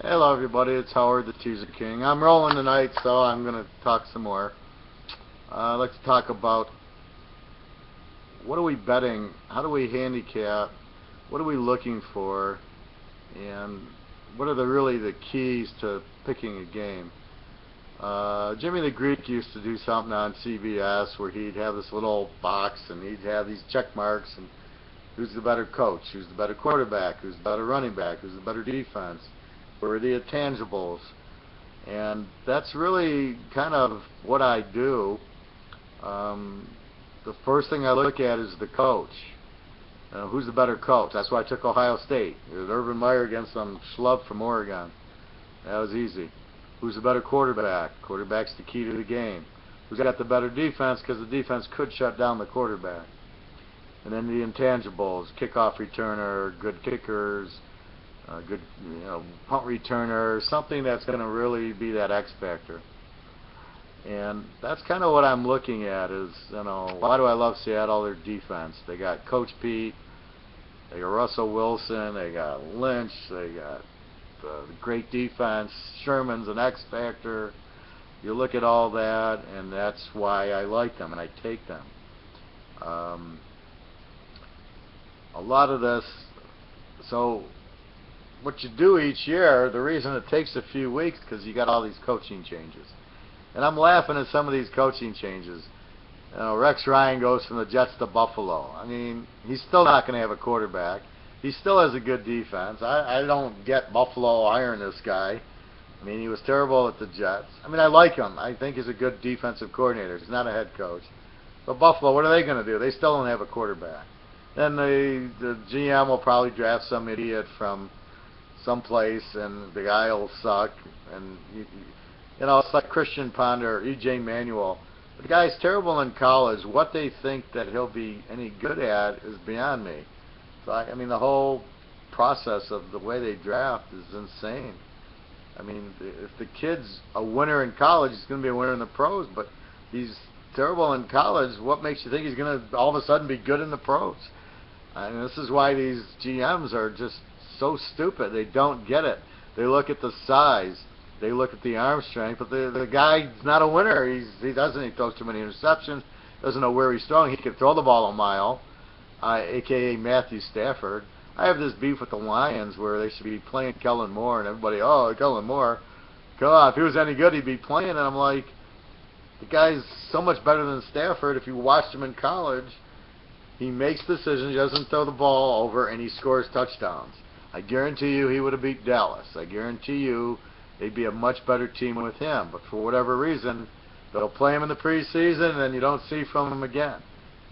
Hello everybody, it's Howard the Teaser King. I'm rolling tonight, so I'm going to talk some more. I'd like to talk about what are we betting, how do we handicap, what are we looking for, and what are really the keys to picking a game. Jimmy the Greek used to do something on CBS where he'd have this little box and he'd have these check marks and who's the better coach, who's the better quarterback, who's the better running back, who's the better defense, where are the intangibles. And that's really kind of what I do. The first thing I look at is the coach. Who's the better coach? That's why I took Ohio State. It was Urban Meyer against some schlub from Oregon. That was easy. Who's the better quarterback? Quarterback's the key to the game. Who's got the better defense? Because the defense could shut down the quarterback. And then the intangibles: kickoff returner, good kickers, good punt returner, something that's going to really be that X factor. And that's kind of what I'm looking at is, why do I love Seattle? Their defense. They got Coach Pete, they got Russell Wilson, they got Lynch, they got the great defense. Sherman's an X factor. You look at all that, and that's why I like them and I take them. A lot of this, so what you do each year, the reason it takes a few weeks because you got all these coaching changes. And I'm laughing at some of these coaching changes. Rex Ryan goes from the Jets to Buffalo. I mean, he's still not going to have a quarterback. He still has a good defense. I don't get Buffalo hiring this guy. I mean, he was terrible at the Jets. I mean, I like him. I think he's a good defensive coordinator. He's not a head coach. But Buffalo, what are they going to do? They still don't have a quarterback. Then the GM will probably draft some idiot from someplace, and the guy will suck. And it's like Christian Ponder, E.J. Manuel. The guy's terrible in college. What they think that he'll be any good at is beyond me. So I mean, the whole process of the way they draft is insane. I mean, if the kid's a winner in college, he's going to be a winner in the pros. But he's terrible in college. What makes you think he's going to all of a sudden be good in the pros? I mean, this is why these GMs are just so stupid. They don't get it. They look at the size, they look at the arm strength, but the guy's not a winner. He throws too many interceptions, doesn't know where he's throwing. He can throw the ball a mile, aka Matthew Stafford. I have this beef with the Lions where they should be playing Kellen Moore, and everybody, oh, Kellen Moore, come on, if he was any good, he'd be playing. And I'm like, the guy's so much better than Stafford. If you watched him in college, he makes decisions, he doesn't throw the ball over, and he scores touchdowns. I guarantee you he would have beat Dallas. I guarantee you they'd be a much better team with him. But for whatever reason, they'll play him in the preseason, and then you don't see from him again.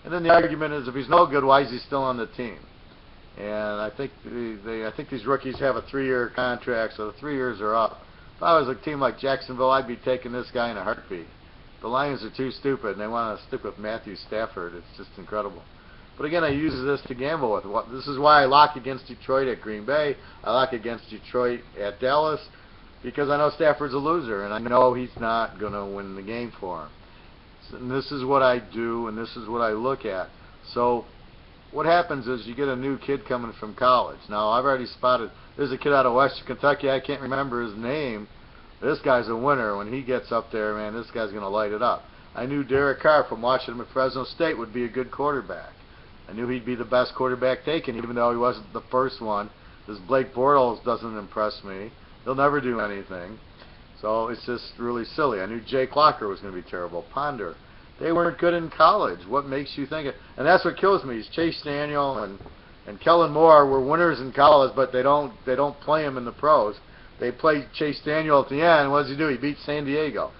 And then the argument is, if he's no good, why is he still on the team? And I think these rookies have a 3-year contract, so the 3 years are up. If I was a team like Jacksonville, I'd be taking this guy in a heartbeat. The Lions are too stupid, and they want to stick with Matthew Stafford. It's just incredible. But again, I use this to gamble with. This is why I lock against Detroit at Green Bay. I lock against Detroit at Dallas, because I know Stafford's a loser, and I know he's not going to win the game for him. And this is what I do, and this is what I look at. So what happens is you get a new kid coming from college. Now, I've already spotted, there's a kid out of Western Kentucky. I can't remember his name. This guy's a winner. When he gets up there, man, this guy's going to light it up. I knew Derek Carr from watching him at Fresno State would be a good quarterback. I knew he'd be the best quarterback taken, even though he wasn't the first one. This Blake Bortles doesn't impress me. He'll never do anything. So it's just really silly. I knew Jake Locker was going to be terrible. Ponder. They weren't good in college. What makes you think it? And that's what kills me. Is Chase Daniel and Kellen Moore were winners in college, but they don't play him in the pros. They play Chase Daniel at the end. What does he do? He beats San Diego.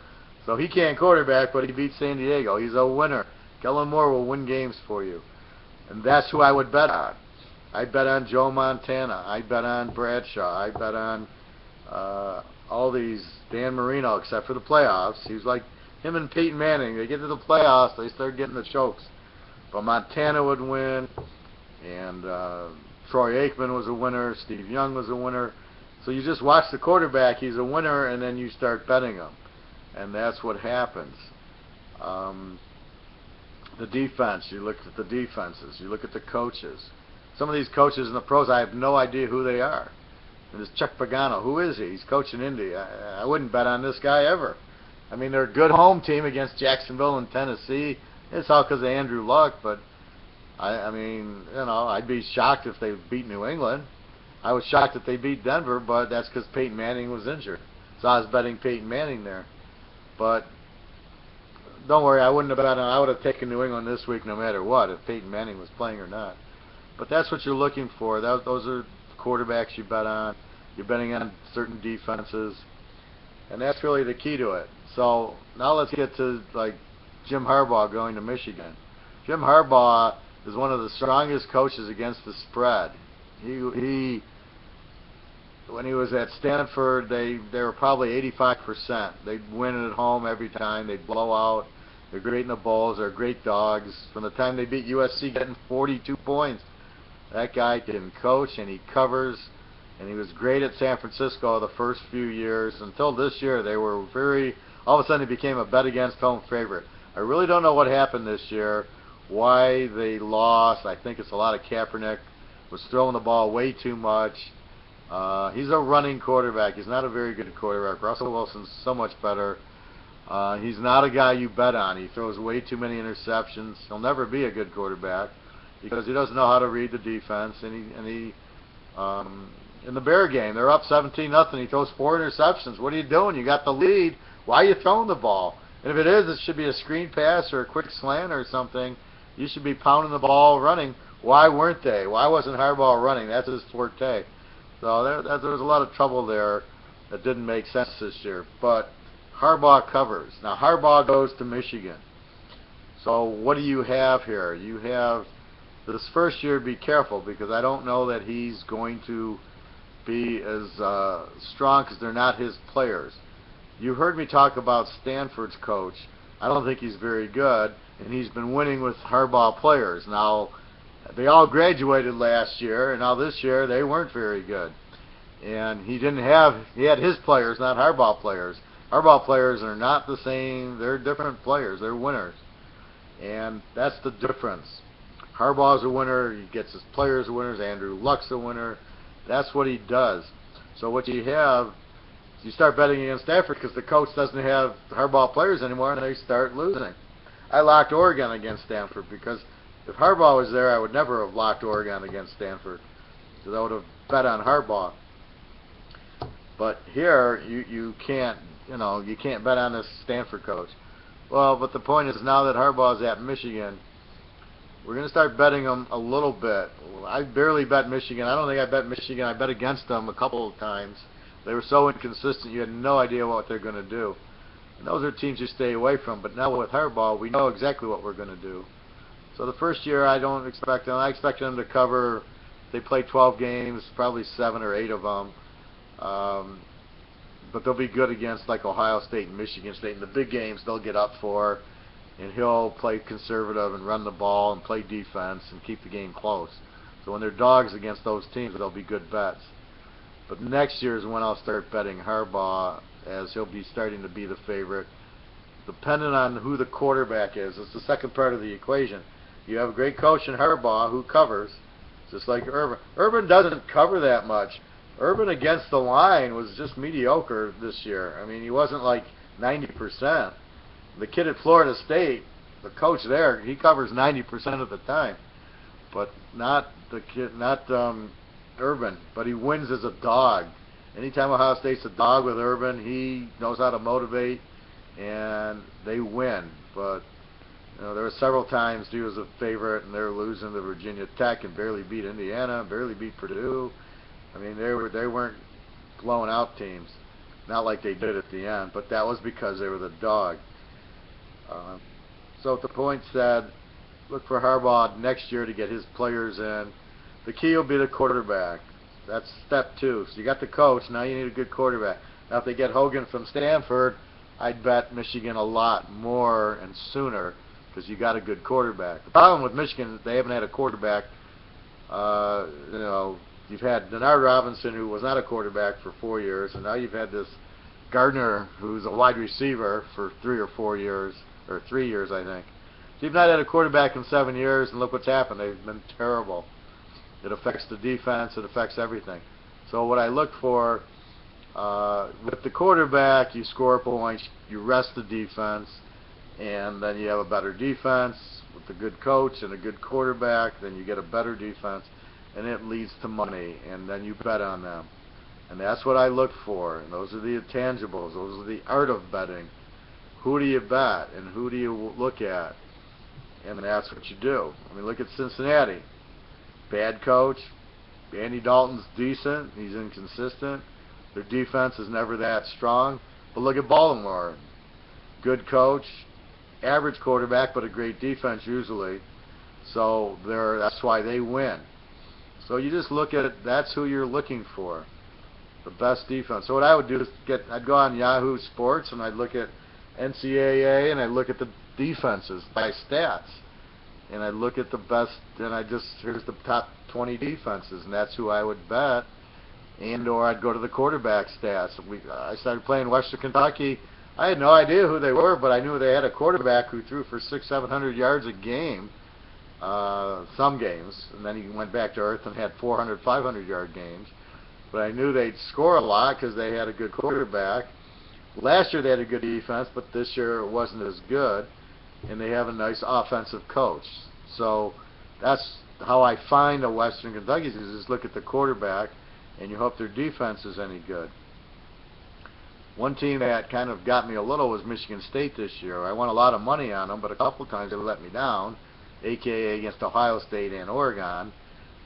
So he can't quarterback, but he beats San Diego. He's a winner. Kellen Moore will win games for you. And that's who I would bet on. I bet on Joe Montana. I bet on Bradshaw. I bet on all these, Dan Marino, except for the playoffs. He was like him and Peyton Manning. They get to the playoffs, they start getting the chokes. But Montana would win, and Troy Aikman was a winner. Steve Young was a winner. So you just watch the quarterback. He's a winner, and then you start betting him. And that's what happens. The defense, you look at the defenses, you look at the coaches. Some of these coaches in the pros, I have no idea who they are. And this Chuck Pagano, who is he? He's coaching Indy. I wouldn't bet on this guy ever. I mean, they're a good home team against Jacksonville and Tennessee. It's all because of Andrew Luck, but I mean, you know, I'd be shocked if they beat New England. I was shocked that they beat Denver, but that's because Peyton Manning was injured. So I was betting Peyton Manning there. But don't worry, I wouldn't have bet on. I would have taken New England this week no matter what, if Peyton Manning was playing or not. But that's what you're looking for. Those are quarterbacks you bet on. You're betting on certain defenses, and that's really the key to it. So now let's get to like Jim Harbaugh going to Michigan. Jim Harbaugh is one of the strongest coaches against the spread. He when he was at Stanford, they were probably 85%. They'd win it at home every time. They'd blow out. They're great in the bowls. They're great dogs. From the time they beat USC, getting 42 points, that guy can coach and he covers. And he was great at San Francisco the first few years. Until this year, they were all of a sudden he became a bet against home favorite. I really don't know what happened this year, why they lost. I think it's a lot of Kaepernick was throwing the ball way too much. He's a running quarterback. He's not a very good quarterback. Russell Wilson's so much better. He's not a guy you bet on. He throws way too many interceptions. He'll never be a good quarterback because he doesn't know how to read the defense. And he in the Bear game, they're up 17-0. He throws 4 interceptions. What are you doing? You got the lead. Why are you throwing the ball? And if it is, it should be a screen pass or a quick slant or something. You should be pounding the ball running. Why weren't they? Why wasn't Harbaugh running? That's his forte. So there was a lot of trouble there that didn't make sense this year. But Harbaugh covers. Now Harbaugh goes to Michigan. So what do you have here? You have this first year, be careful because I don't know that he's going to be as strong because they're not his players. You heard me talk about Stanford's coach. I don't think he's very good, and he's been winning with Harbaugh players. Now, they all graduated last year, and now this year they weren't very good. And he had his players, not Harbaugh players. Harbaugh players are not the same. They're different players. They're winners. And that's the difference. Harbaugh's a winner. He gets his players winners. Andrew Luck's a winner. That's what he does. So what you have, you start betting against Stanford because the coach doesn't have Harbaugh players anymore, and they start losing. I locked Oregon against Stanford because if Harbaugh was there, I would never have locked Oregon against Stanford because I would have bet on Harbaugh. But here, you can't bet on this Stanford coach. Well, but the point is now that Harbaugh's at Michigan, we're going to start betting them a little bit. I barely bet Michigan. I don't think I bet Michigan. I bet against them a couple of times. They were so inconsistent, you had no idea what they're going to do. And those are teams you stay away from. But now with Harbaugh, we know exactly what we're going to do. So the first year, I don't expect them. I expect them to cover. They play 12 games, probably 7 or 8 of them. But they'll be good against like Ohio State and Michigan State. In the big games, they'll get up for. And he'll play conservative and run the ball and play defense and keep the game close. So when they're dogs against those teams, they'll be good bets. But next year is when I'll start betting Harbaugh, as he'll be starting to be the favorite. Depending on who the quarterback is, it's the second part of the equation. You have a great coach in Harbaugh who covers, just like Urban. Urban doesn't cover that much. Urban against the line was just mediocre this year. I mean, he wasn't like 90%. The kid at Florida State, the coach there, he covers 90% of the time, but not the kid, not Urban. But he wins as a dog. Anytime Ohio State's a dog with Urban, he knows how to motivate, and they win. But there were several times he was a favorite, and they were losing to Virginia Tech and barely beat Indiana, barely beat Purdue. I mean, they weren't blowing out teams, not like they did at the end. But that was because they were the dog. So the point said, look for Harbaugh next year to get his players in. The key will be the quarterback. That's step 2. So you got the coach. Now you need a good quarterback. Now if they get Hogan from Stanford, I'd bet Michigan a lot more and sooner because you got a good quarterback. The problem with Michigan is they haven't had a quarterback. You've had Denard Robinson, who was not a quarterback for 4 years, and now you've had this Gardner, who's a wide receiver for 3 or 4 years, or 3 years, I think. So you've not had a quarterback in 7 years, and look what's happened. They've been terrible. It affects the defense. It affects everything. So what I look for with the quarterback, you score points, you rest the defense, and then you have a better defense with a good coach and a good quarterback. Then you get a better defense, and it leads to money, and then you bet on them. And that's what I look for. And those are the intangibles. Those are the art of betting. Who do you bet, and who do you look at? And that's what you do. I mean, look at Cincinnati. Bad coach. Andy Dalton's decent. He's inconsistent. Their defense is never that strong. But look at Baltimore. Good coach, average quarterback, but a great defense usually. So that's why they win. So you just look at it. That's who you're looking for. The best defense. So what I would do is I'd go on Yahoo Sports and I'd look at NCAA and I'd look at the defenses by stats. And I'd look at the best, and here's the top 20 defenses, and that's who I would bet. Or I'd go to the quarterback stats. I started playing Western Kentucky. I had no idea who they were, but I knew they had a quarterback who threw for 600-700 yards a game, some games, and then he went back to earth and had 400-500 yard games. But I knew they'd score a lot because they had a good quarterback. Last year they had a good defense, but this year it wasn't as good, and they have a nice offensive coach. So that's how I find the Western Kentucky is just look at the quarterback, and you hope their defense is any good. One team that kind of got me a little was Michigan State this year. I won a lot of money on them, but a couple times they let me down, a.k.a. against Ohio State and Oregon,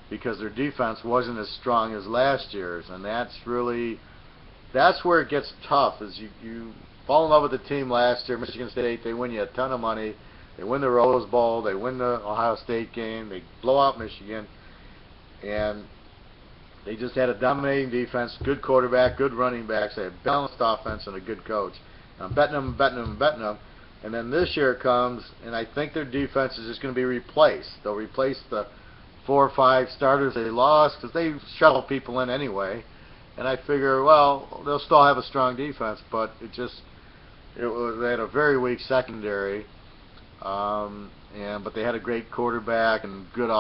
because their defense wasn't as strong as last year's. And that's where it gets tough, is you fall in love with the team last year, Michigan State, they win you a ton of money, they win the Rose Bowl, they win the Ohio State game, they blow out Michigan, and they just had a dominating defense, good quarterback, good running backs, they had balanced offense and a good coach. And I'm betting them, and then this year it comes, and I think their defense is just going to be replaced. They'll replace the 4 or 5 starters they lost because they shuttle people in anyway. And I figure, well, they'll still have a strong defense, but they had a very weak secondary, but they had a great quarterback and good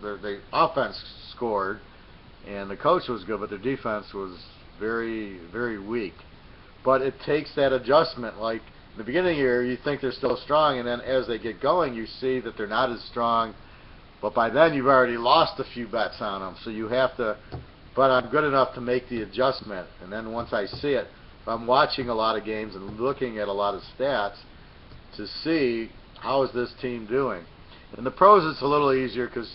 their offense scored, and the coach was good, but their defense was very, very weak. But it takes that adjustment. Like in the beginning of the year, you think they're still strong, and then as they get going, you see that they're not as strong. But by then, you've already lost a few bets on them, so you have to. But I'm good enough to make the adjustment, and then once I see it, I'm watching a lot of games and looking at a lot of stats to see how is this team doing. In the pros, it's a little easier because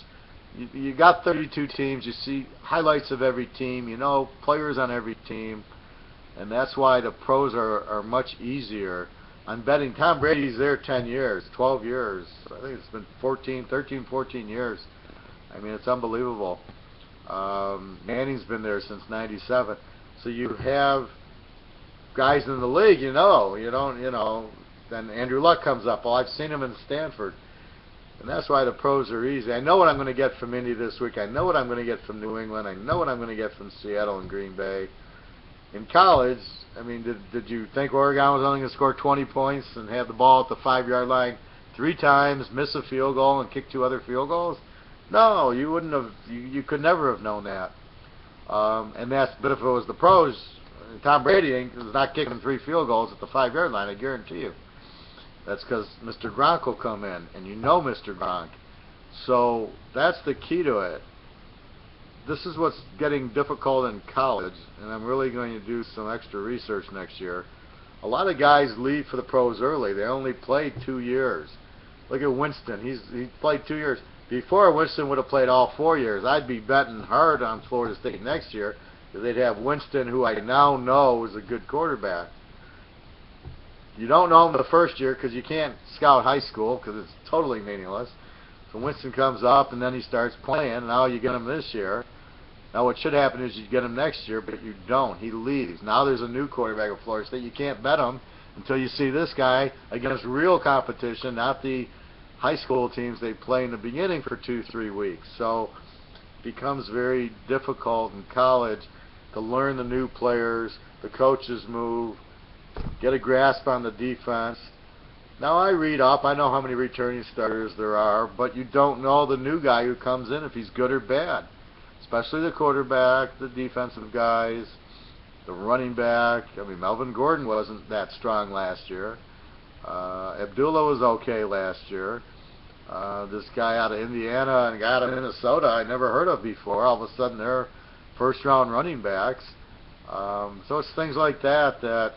you got 32 teams. You see highlights of every team. You know players on every team, and that's why the pros are much easier. I'm betting Tom Brady's there 10 years, 12 years. I think it's been 13, 14 years. I mean, it's unbelievable. Manning's been there since '97. So you have guys in the league, then Andrew Luck comes up. Well, I've seen him in Stanford. And that's why the pros are easy. I know what I'm going to get from Indy this week. I know what I'm going to get from New England. I know what I'm going to get from Seattle and Green Bay. In college, I mean, did you think Oregon was only going to score 20 points and have the ball at the 5-yard line 3 times, miss a field goal, and kick 2 other field goals? No, you wouldn't have. You could never have known that. But if it was the pros, Tom Brady is not kicking 3 field goals at the 5-yard line. I guarantee you. That's because Mr. Gronk will come in, and you know Mr. Gronk. So that's the key to it. This is what's getting difficult in college, and I'm really going to do some extra research next year. A lot of guys leave for the pros early. They only played 2 years. Look at Winston. He played 2 years. Before, Winston would have played all 4 years. I'd be betting hard on Florida State next year because they'd have Winston, who I now know is a good quarterback. You don't know him the first year because you can't scout high school because it's totally meaningless. So Winston comes up, and then he starts playing, and now you get him this year. Now what should happen is you get him next year, but you don't. He leaves. Now there's a new quarterback at Florida State. You can't bet him until you see this guy against real competition, not the high school teams they play in the beginning for 2-3 weeks. So it becomes very difficult in college to learn the new players, the coaches move, get a grasp on the defense. Now I read up, I know how many returning starters there are, but you don't know the new guy who comes in if he's good or bad. especially the quarterback, the defensive guys, the running back. I mean, Melvin Gordon wasn't that strong last year. Abdullah was okay last year. This guy out of Indiana and a guy out of Minnesota I never heard of before. All of a sudden they're first-round running backs. So it's things like that that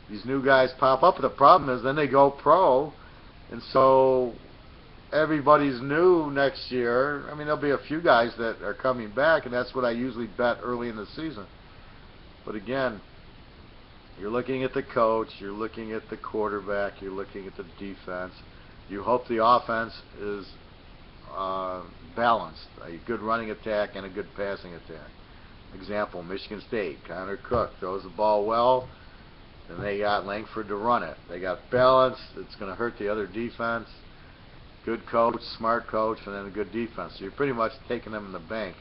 these new guys pop up. The problem is then they go pro, and so everybody's new next year. I mean, there'll be a few guys that are coming back, and that's what I usually bet early in the season. But again, you're looking at the coach, you're looking at the quarterback, you're looking at the defense. You hope the offense is balanced, a good running attack and a good passing attack. Example, Michigan State, Connor Cook throws the ball well, and they got Langford to run it. They got balance, it's going to hurt the other defense. Good coach, smart coach, and then a good defense. So you're pretty much taking them in the bank.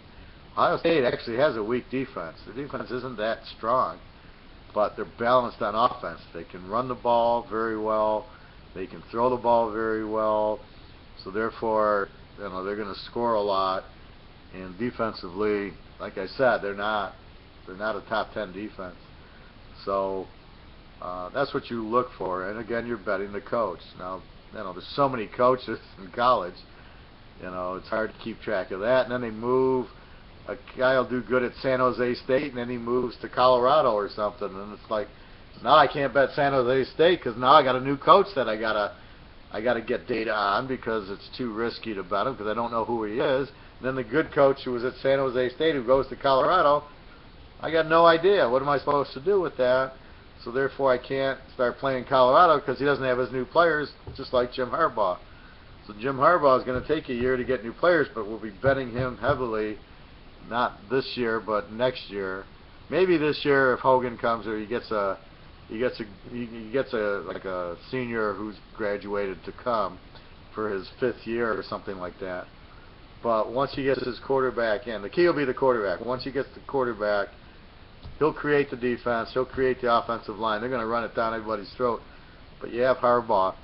Ohio State actually has a weak defense. Their defense isn't that strong, but they're balanced on offense. They can run the ball very well. They can throw the ball very well. So therefore, they're going to score a lot. And defensively, like I said, they're not a top 10 defense. So that's what you look for. And again, you're betting the coach. Now, there's so many coaches in college. It's hard to keep track of that. And then they move. A guy will do good at San Jose State, and then he moves to Colorado or something, and it's like, now I can't bet San Jose State because now I got a new coach that I gotta get data on because it's too risky to bet him because I don't know who he is. And then the good coach who was at San Jose State who goes to Colorado, I got no idea. What am I supposed to do with that? So therefore I can't start playing Colorado because he doesn't have his new players, just like Jim Harbaugh. So Jim Harbaugh is going to take a year to get new players, but we'll be betting him heavily. Not this year, but next year. Maybe this year if Hogan comes or he gets a like a senior who's graduated to come for his 5th year or something like that. But once he gets his quarterback in, the key will be the quarterback. Once he gets the quarterback, he'll create the defense, he'll create the offensive line. They're going to run it down everybody's throat. But you have Harbaugh.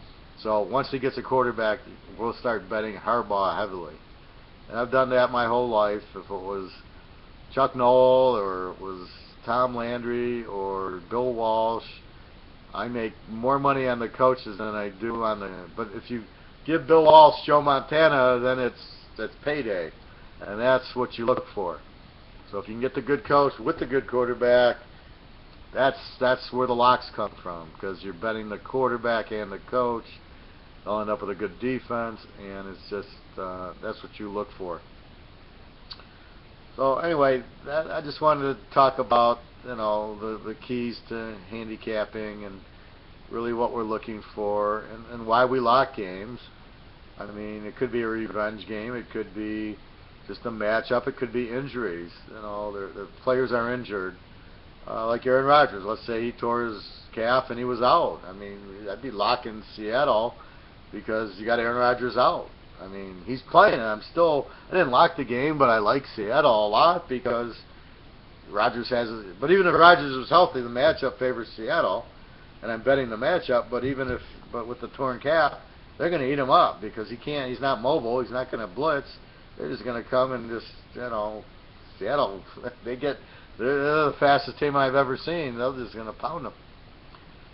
So once he gets a quarterback, we'll start betting Harbaugh heavily. And I've done that my whole life. If it was Chuck Noll or it was Tom Landry or Bill Walsh, I make more money on the coaches than I do on the. But if you give Bill Walsh Joe Montana, then it's payday, and that's what you look for. So if you can get the good coach with the good quarterback, that's where the locks come from, because you're betting the quarterback and the coach. They'll end up with a good defense, and it's just that's what you look for. So anyway, I just wanted to talk about the keys to handicapping and really what we're looking for and why we lock games. I mean, it could be a revenge game, it could be just a matchup, it could be injuries. The players are injured. Like Aaron Rodgers, let's say he tore his calf and he was out. I mean, I'd be locking Seattle because you got Aaron Rodgers out. I mean, he's playing, and I didn't lock the game, but I like Seattle a lot because Rodgers has. But even if Rodgers was healthy, the matchup favors Seattle, and I'm betting the matchup. But with the torn calf, they're going to eat him up because he can't. He's not mobile. He's not going to blitz. They're just going to come and just Seattle. They're the fastest team I've ever seen. They're just going to pound them.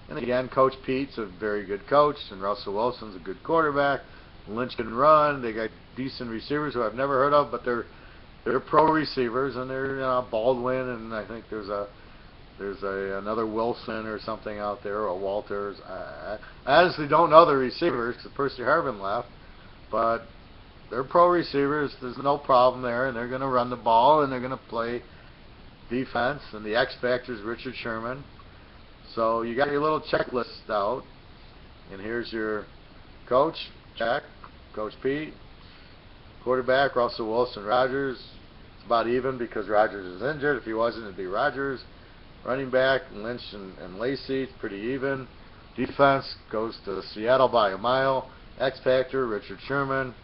And again, Coach Pete's a very good coach, and Russell Wilson's a good quarterback. Lynch can run. They got decent receivers who I've never heard of, but they're pro receivers, and they're Baldwin, and I think there's another Wilson or something out there, or Walters. I honestly don't know the receivers because Percy Harvin left, but they're pro receivers. There's no problem there, and they're going to run the ball, and they're going to play defense, and the X factor is Richard Sherman. So you got your little checklist out, and here's your coach, check, Coach Pete, quarterback, Russell Wilson, Rodgers. It's about even because Rodgers is injured. If he wasn't, it'd be Rodgers. Running back, Lynch and Lacey, it's pretty even. Defense goes to Seattle by a mile. X factor, Richard Sherman.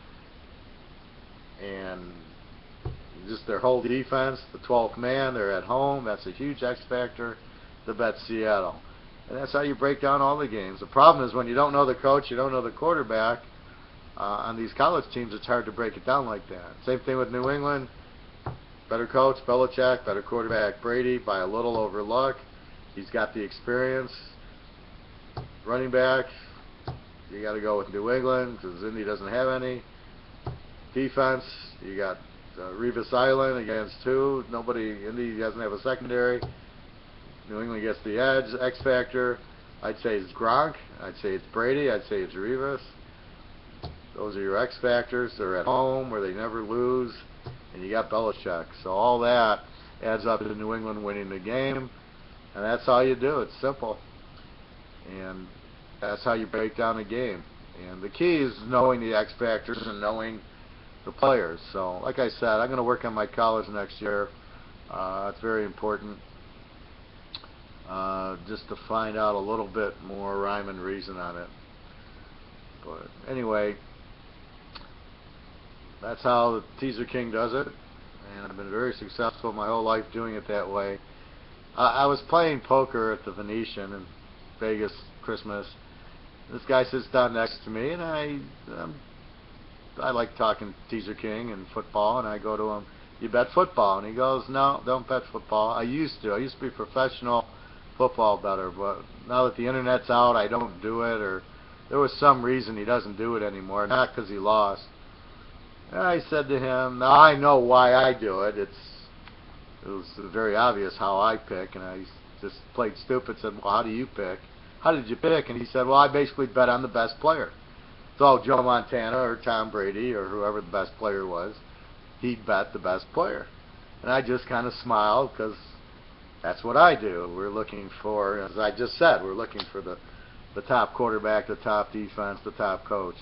And just their whole defense, the 12th man, they're at home. That's a huge X factor to bet Seattle. And that's how you break down all the games. The problem is when you don't know the coach, you don't know the quarterback, on these college teams, it's hard to break it down like that. Same thing with New England. Better coach, Belichick. Better quarterback, Brady, by a little over luck. He's got the experience. Running back, you got to go with New England because Indy doesn't have any. Defense, you got Revis Island against two. Indy doesn't have a secondary. New England gets the edge. X factor, I'd say it's Gronk. I'd say it's Brady. I'd say it's Revis. Those are your X factors. They're at home where they never lose, and you got Belichick. So all that adds up to New England winning the game, and that's how you do it. It's simple, and that's how you break down a game. And the key is knowing the X factors and knowing the players. So, like I said, I'm going to work on my college next year. It's very important, just to find out a little bit more rhyme and reason on it. But anyway, that's how the Teaser King does it, and I've been very successful my whole life doing it that way. I was playing poker at the Venetian in Vegas Christmas. This guy sits down next to me, and I like talking Teaser King and football, and I go to him, "You bet football?" And he goes, "No, don't bet football. I used to be a professional football bettor, but now that the internet's out, I don't do it," or there was some reason he doesn't do it anymore, not because he lost. And I said to him, "Now I know why I do it. It was very obvious how I pick," and I just played stupid, said, "Well, how do you pick? How did you pick?" And he said, "Well, I basically bet on the best player. So Joe Montana or Tom Brady or whoever the best player was, he'd bet the best player." And I just kind of smiled because that's what I do. We're looking for, as I just said, we're looking for the top quarterback, the top defense, the top coach.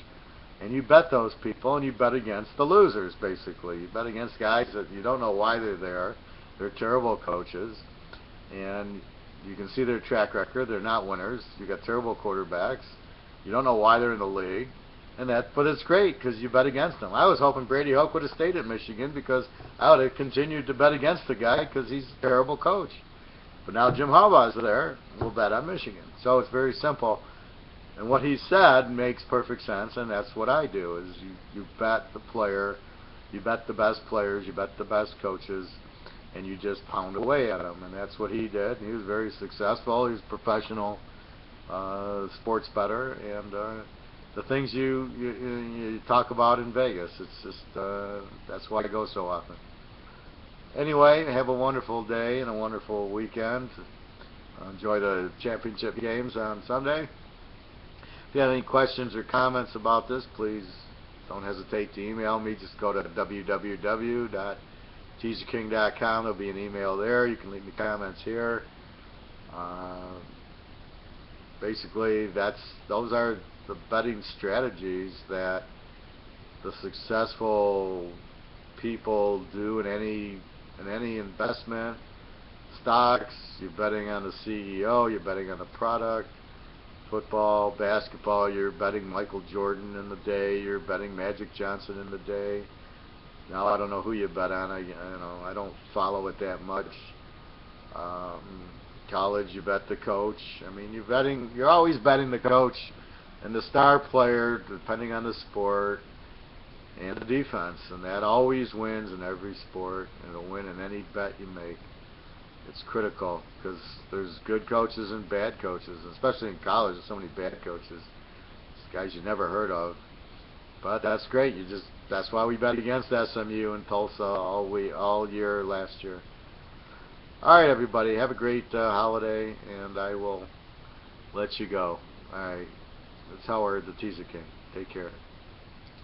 And you bet those people, and you bet against the losers, basically. You bet against guys that you don't know why they're there. They're terrible coaches. And you can see their track record. They're not winners. You got terrible quarterbacks. You don't know why they're in the league. But it's great because you bet against them. I was hoping Brady Hoke would have stayed at Michigan because I would have continued to bet against the guy because he's a terrible coach. But now Jim Harbaugh's there, we'll bet on Michigan. So it's very simple. And what he said makes perfect sense, and that's what I do, is you bet the player, you bet the best players, you bet the best coaches, and you just pound away at them. And that's what he did. He was very successful. He was a professional sports bettor, and the things you talk about in Vegas, it's just that's why I go so often. Anyway, have a wonderful day and a wonderful weekend. Enjoy the championship games on Sunday. If you have any questions or comments about this, please don't hesitate to email me. Just go to www.teaserking.com. There'll be an email there. You can leave me comments here. Basically, those are the betting strategies that the successful people do in any investment. Stocks, you're betting on the CEO, you're betting on the product. Football, basketball, you're betting Michael Jordan in the day, you're betting Magic Johnson in the day. Now I don't know who you bet on. I don't follow it that much. College, you bet the coach. I mean, you're always betting the coach and the star player, depending on the sport, and the defense, and that always wins in every sport, and it'll win in any bet you make. It's critical because there's good coaches and bad coaches, especially in college. There's so many bad coaches, it's guys you never heard of. But that's great. That's why we bet against SMU and Tulsa all year last year. All right, everybody, have a great holiday, and I will let you go. All right, it's Howard, the Teaser King. Take care.